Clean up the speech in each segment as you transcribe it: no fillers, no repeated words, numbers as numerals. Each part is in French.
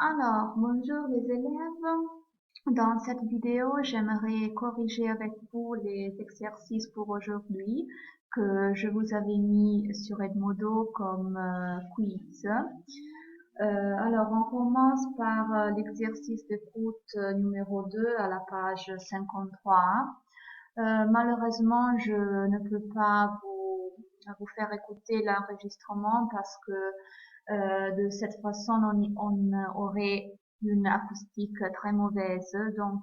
Alors, bonjour les élèves. Dans cette vidéo, j'aimerais corriger avec vous les exercices pour aujourd'hui que je vous avais mis sur Edmodo comme quiz. Alors, on commence par l'exercice d'écoute numéro 2 à la page 53. Malheureusement, je ne peux pas vous faire écouter l'enregistrement parce que de cette façon, on aurait une acoustique très mauvaise. Donc,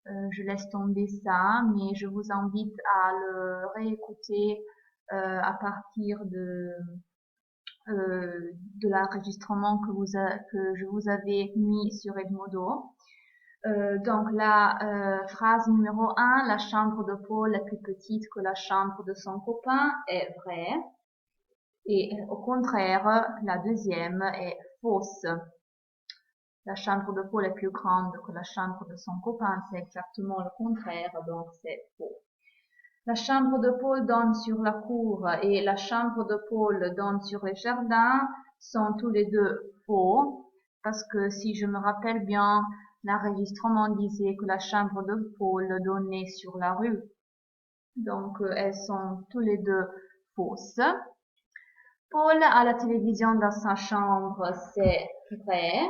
je laisse tomber ça, mais je vous invite à le réécouter à partir de l'enregistrement que je vous avais mis sur Edmodo. Donc la phrase numéro 1, la chambre de Paul est plus petite que la chambre de son copain, est vraie. Et au contraire, la deuxième est fausse. La chambre de Paul est plus grande que la chambre de son copain, c'est exactement le contraire, donc c'est faux. La chambre de Paul donne sur la cour et la chambre de Paul donne sur le jardin sont tous les deux faux, parce que si je me rappelle bien, l'enregistrement disait que la chambre de Paul donnait sur la rue. Donc elles sont tous les deux fausses. Paul a la télévision dans sa chambre, c'est vrai.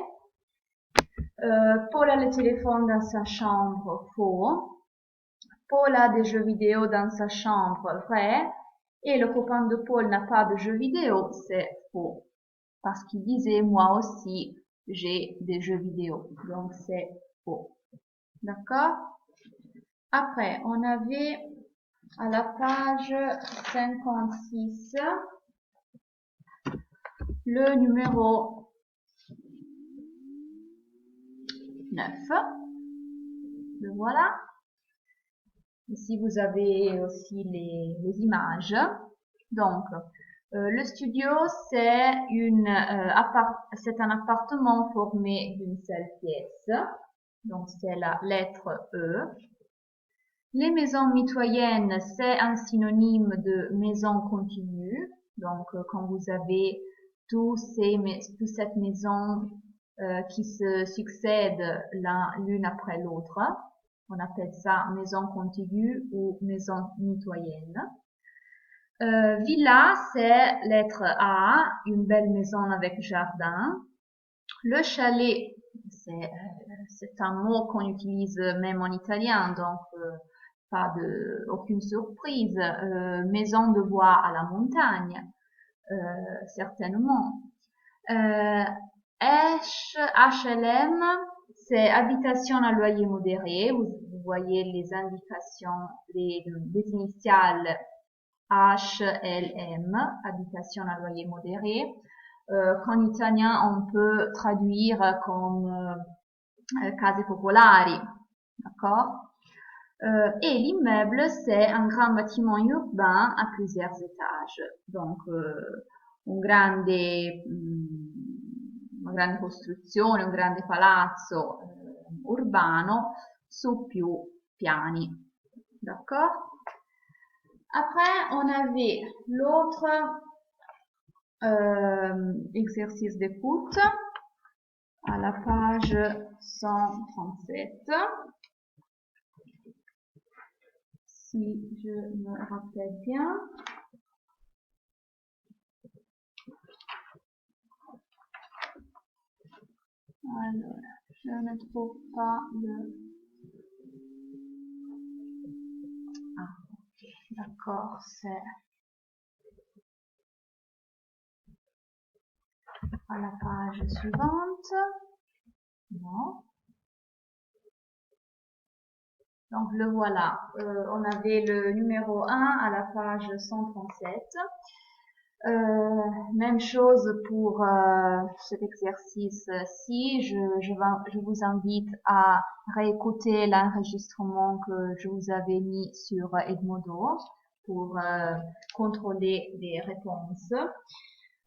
Paul a le téléphone dans sa chambre, faux. Paul a des jeux vidéo dans sa chambre, vrai. Et le copain de Paul n'a pas de jeux vidéo, c'est faux. Parce qu'il disait, moi aussi, j'ai des jeux vidéo. Donc c'est faux. D'accord? Après, on avait à la page 56 le numéro 9. Le voilà. Ici, vous avez aussi les images. Donc, le studio, c'est un appartement formé d'une seule pièce. Donc, c'est la lettre E. Les maisons mitoyennes, c'est un synonyme de maison continue. Donc, quand vous avez toute cette maison qui se succèdent l'une après l'autre, on appelle ça maison contiguë ou maison mitoyenne. Villa, c'est lettre A, une belle maison avec jardin. Le chalet, c'est un mot qu'on utilise même en italien, donc aucune surprise. Maison de bois à la montagne, certainement. HLM, c'est habitation à loyer modéré. Vous voyez les indications, les initiales HLM, habitation à loyer modéré. Qu'en italien, on peut traduire comme case popolari. D'accord? Et l'immeuble, c'est un grand bâtiment urbain à plusieurs étages. Donc, una grande costruzione, un grande palazzo urbano su più piani. D'accord? Après, on avait l'autre exercice d'écoute à la page 137. Si je me rappelle bien. Alors, je ne trouve pas le... Ah, ok, d'accord, c'est à la page suivante. Non. Donc le voilà, on avait le numéro 1 à la page 137. Même chose pour cet exercice-ci. Je vous invite à réécouter l'enregistrement que je vous avais mis sur Edmodo pour contrôler les réponses.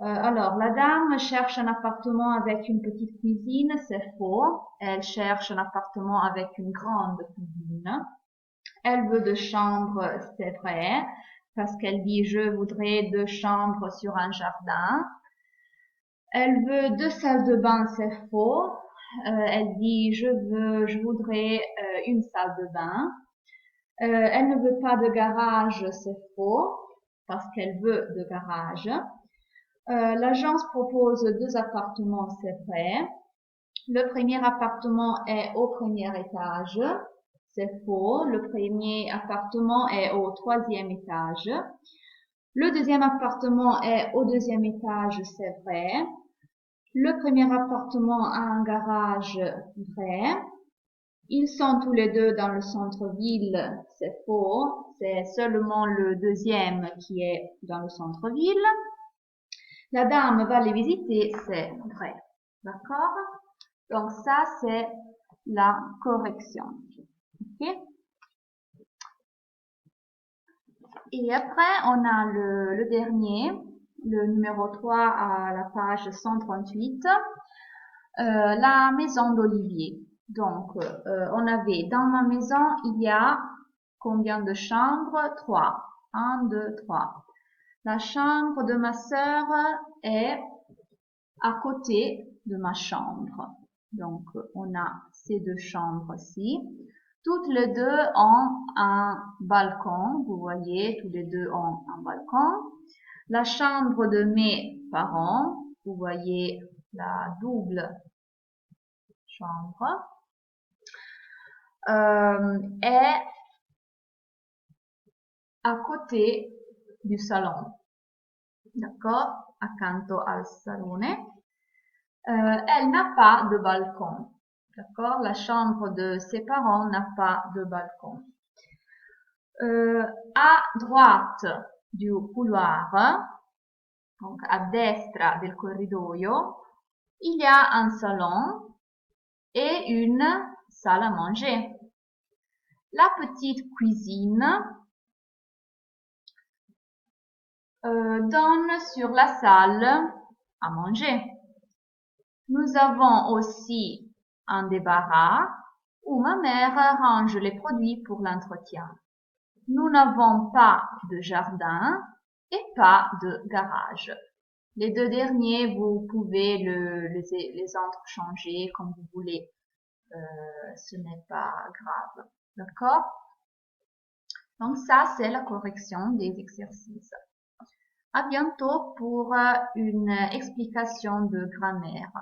Alors, la dame cherche un appartement avec une petite cuisine, c'est faux. Elle cherche un appartement avec une grande cuisine. Elle veut 2 chambres, c'est vrai, parce qu'elle dit je voudrais 2 chambres sur un jardin. Elle veut 2 salles de bain, c'est faux. Elle dit je voudrais une salle de bain. Elle ne veut pas de garage, c'est faux, parce qu'elle veut de garage. L'agence propose 2 appartements, c'est vrai. Le premier appartement est au premier étage, c'est faux. Le premier appartement est au 3e étage. Le deuxième appartement est au 2e étage, c'est vrai. Le premier appartement a un garage, vrai. Ils sont tous les deux dans le centre-ville, c'est faux. C'est seulement le deuxième qui est dans le centre-ville. La dame va les visiter, c'est vrai. D'accord? Donc ça, c'est la correction. Ok? Et après, on a le dernier, le numéro 3 à la page 138, la maison d'Olivier. Donc, on avait dans ma maison, il y a combien de chambres? 3. 1, 2, 3. La chambre de ma sœur est à côté de ma chambre. Donc, on a ces 2 chambres-ci. Toutes les 2 ont un balcon. Vous voyez, tous les 2 ont un balcon. La chambre de mes parents, vous voyez la double chambre, est à côté du salon. D'accord? Accanto al salone. Elle n'a pas de balcon. D'accord? La chambre de ses parents n'a pas de balcon. À droite du couloir, donc a destra del corridoio, il y a un salon et une salle à manger. La petite cuisine donne sur la salle à manger. Nous avons aussi un débarras où ma mère range les produits pour l'entretien. Nous n'avons pas de jardin et pas de garage. Les 2 derniers, vous pouvez les interchanger comme vous voulez. Ce n'est pas grave. D'accord? Donc ça, c'est la correction des exercices. À bientôt pour une explication de grammaire.